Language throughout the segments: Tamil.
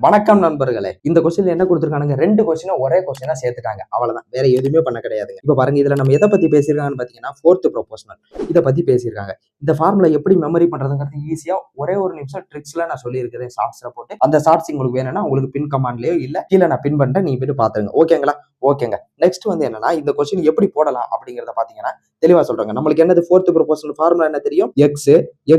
வணக்கம் நண்பர்களே. இந்த கொஸ்டின்ல என்ன கொடுத்துருக்கானுங்க, 2 கொஸ்டினை ஒரே கொஸ்டினா சேர்த்துட்டாங்க. அவ்வளவுதான், வேற எதுவுமே பண்ண கிடையாதுங்க. இப்ப பாருங்க, இதுல நம்ம எதை பத்தி பேசியிருக்காங்கன்னு பாத்தீங்கன்னா, ஃபோர்த் ப்ரொபோஷனல் இதை பத்தி பேசியிருக்காங்க. இந்த ஃபார்முலா எப்படி மெமரி பண்றதுங்கிறது ஈஸியா ஒரே ஒரு நிமிஷம் ட்ரிக்ஸ்ல நான் சொல்லி இருக்கிறேன் ஷார்ட்ஸ்ல போட்டு. அந்த ஷார்ட்ஸ் உங்களுக்கு வேணும்னா உங்களுக்கு பின் கமாண்ட்லயோ இல்ல கீழே நான் பின் பண்றேன், நீங்க போயிட்டு பாத்துருங்க. ஓகேங்களா? ஓகேங்க. நெக்ஸ்ட் வந்து என்னன்னா, இந்த கொஸ்டின் எப்படி போடலாம் அப்படிங்கறத பாத்தீங்கன்னா தெளிவா சொல்றாங்க. நம்மளுக்கு என்னது ஃபோர்த் ப்ரொபோஷனல் ஃபார்முலா என்ன தெரியும்?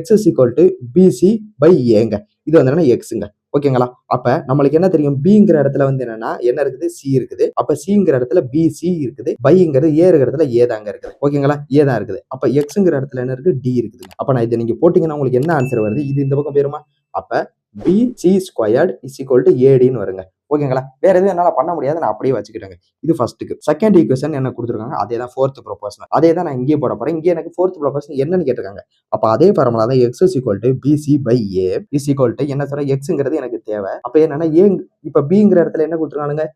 x is equal to bc by a ங்க. இது வந்து என்ன, எக்ஸுங்க. ஓகேங்களா? அப்ப நம்மளுக்கு என்ன தெரியும், பிங்கிற இடத்துல வந்து என்னன்னா என்ன இருக்குது, சி இருக்குது. அப்ப சிங்கிற இடத்துல பிசி இருக்குது. பைங்கிறது ஏ இருக்கிற இடத்துல ஏ தாங்க இருக்குது. ஓகேங்களா? ஏ தான் இருக்குது. அப்ப எக்ஸ்ங்கிற இடத்துல என்ன இருக்கு, டி இருக்குது. அப்ப நான் இதை நீங்க போட்டீங்கன்னா உங்களுக்கு என்ன ஆன்சர் வருது, இது இந்த பக்கம் போயிருமா? அப்ப PC squared is equal to ஏடின்னு வருங்க. ஓகேங்களா? வேற எதுவும் என்னால பண்ண முடியாது, நான் அப்படியே வச்சுக்கிட்டேங்க. இது ஃபர்ஸ்ட்டுக்கு. செகண்ட் ஈக்குவேஷன் என்ன கொடுத்துருக்காங்க, அதே தான் ஃபோர்த் ப்ரொபோஷனல். அதே தான் நான் இங்கே போட போறேன். இங்கே எனக்கு ஃபோர்த் ப்ரொபோஷனல் என்னன்னு கேட்டிருக்காங்க. அப்ப அதே ஃபார்முலா தான் x is equal to bc by a is equal to என்ன சொல்ற, xங்கிறது எனக்கு தேவை. அப்ப என்னன்னா a, இப்ப bங்கிற இடத்துல என்ன கொடுத்துருக்கானுங்க,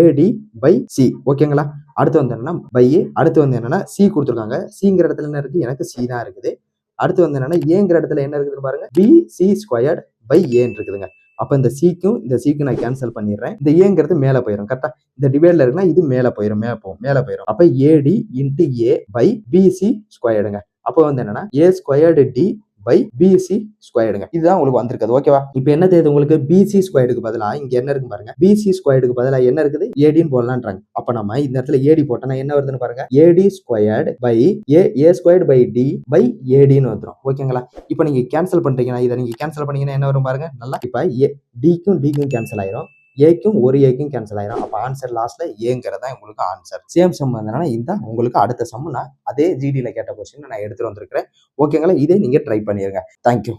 ad by c. ஓகேங்களா? அடுத்து வந்து என்னன்னா by, அடுத்து வந்து என்னன்னா c கொடுத்துருக்காங்க. cங்கிற இடத்துல என்ன இருக்கு, எனக்கு c தான் இருக்குது. அடுத்து வந்து என்னன்னா ஏங்கிற இடத்துல என்ன இருக்குதுன்னு பாருங்க, bc ஸ்கொயர்ட் by a இருக்குதுங்க. அப்ப இந்த சிக்கும் இந்த சிக்கும் நான் கேன்சல் பண்ணிடுறேன். இந்த ஏங்கிறது மேல போயிடும். கரெக்டா? இந்த டிவைட்ல இருக்குன்னா இது மேல போயிடும், மேல போயிடும். அப்ப ஏடி இன்டு ஏ பை பிசி ஸ்கொயர்டுங்க. அப்ப வந்து என்னன்னா ஏ ஸ்கொயர்டு டி பை பிசி ஸ்கொயர்டுங்க. இதுதான் உங்களுக்கு வந்திருக்குது. ஓகேவா? இப்ப என்ன தெரியுது உங்களுக்கு, பிசி ஸ்கொயர்டுக்கு பதிலா இங்க என்ன இருக்கு பாருங்க, பிசி ஸ்கொயர்டுக்கு பதிலா என்ன இருக்குது, ஏடின்னு போடலான்றாங்க. அப்ப நம்ம இந்த இடத்துல ஏடி போட்டோம்னா என்ன வருதுன்னு பாருங்க, AD squared by A squared by D by ஏடின்னு வந்துடும். ஓகேங்களா? இப்ப நீங்க கேன்சல் பண்றீங்கன்னா, இதை நீங்க கேன்சல் பண்ணீங்கன்னா என்ன வரும் பாருங்க, நல்லா. இப்ப டிக்கும் டிக்கும் கேன்சல் ஆயிரும், ஏக்கும் ஒரு ஏக்கும் கேன்சல் ஆயிரும். அப்ப ஆன்சர் லாஸ்ட்ல ஏங்கிறதா உங்களுக்கு ஆன்சர். சேம் சம் வந்ததுனா இந்த உங்களுக்கு அடுத்த சம் நான் அதே ஜிடில கேட்ட கொஸ்டின் நான் எடுத்துட்டு வந்திருக்கிறேன். ஓகேங்களா? இதே நீங்க ட்ரை பண்ணிருங்க. தேங்க்யூ.